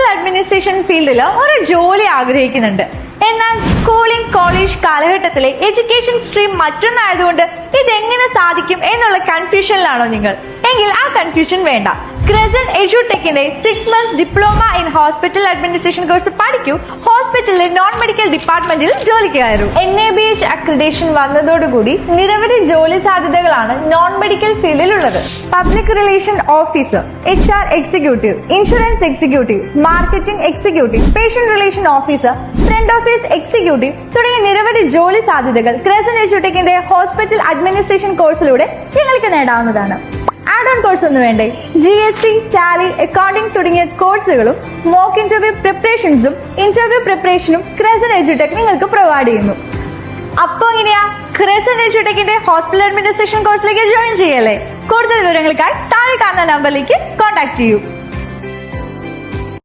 Hospital administration ഫീൽഡിൽ ഒരു ജോലി ആഗ്രഹിക്കുന്നുണ്ട്. എന്നാൽ സ്കൂളിംഗ് കോളേജ് കാലഘട്ടത്തിലെ എഡ്യൂക്കേഷൻ സ്ട്രീം മറ്റൊന്നായതുകൊണ്ട് ഇതെങ്ങനെ സാധിക്കും എന്നുള്ള കൺഫ്യൂഷനിലാണോ നിങ്ങൾ? എങ്കിൽ ആ കൺഫ്യൂഷൻ വേണ്ട. ക്രസന്റ് എഡ്യൂടെക്കിന്റെ 6 months diploma in hospital administration course പഠിക്കൂ. ഹോസ്പിറ്റലിലെ നോൺ മെഡിക്കൽ ഡിപ്പാർട്ട്മെന്റിൽ ജോലിക്ക് കയറൂ. NABH അക്രഡിറ്റേഷൻ വന്നതോടുകൂടി നിരവധി ജോലി സാധ്യതകളാണ് നോൺ മെഡിക്കൽ ഫീൽഡിലുള്ളത്. Public relation officer, HR executive, insurance executive, marketing executive, patient relation officer, front office executive തുടങ്ങിയ നിരവധി ജോലി സാധ്യതകൾ ക്രസന്റ് എഡ്യൂടെക്കിന്റെ ഹോസ്പിറ്റൽ അഡ്മിനിസ്ട്രേഷൻ കോഴ്സിലൂടെ നിങ്ങൾക്ക് നേടാവുന്നതാണ്. ആഡ് ഓൺ കോഴ്സ് ഒന്നും വേണ്ടേ? GST, ടാലി, അക്കൗണ്ടിംഗ് തുടങ്ങിയ കോഴ്സുകളും മോക്ക് ഇന്റർവ്യൂ പ്രിപ്പറേഷൻസും ഇന്റർവ്യൂ പ്രിപ്പറേഷനും ക്രസന്റ് എഡ്യൂടെക് നിങ്ങൾക്ക് പ്രൊവൈഡ് ചെയ്യുന്നു. അപ്പോ ഇങ്ങനെയാ ക്രസന്റ് എഡ്യൂടെക്കിന്റെ ഹോസ്പിറ്റൽ അഡ്മിനിസ്ട്രേഷൻ കോഴ്സിലേക്ക് ജോയിൻ ചെയ്യല്ലേ? കൂടുതൽ വിവരങ്ങൾക്കായി താഴെ കാണുന്ന നമ്പറിലേക്ക് കോൺടാക്ട് ചെയ്യൂ.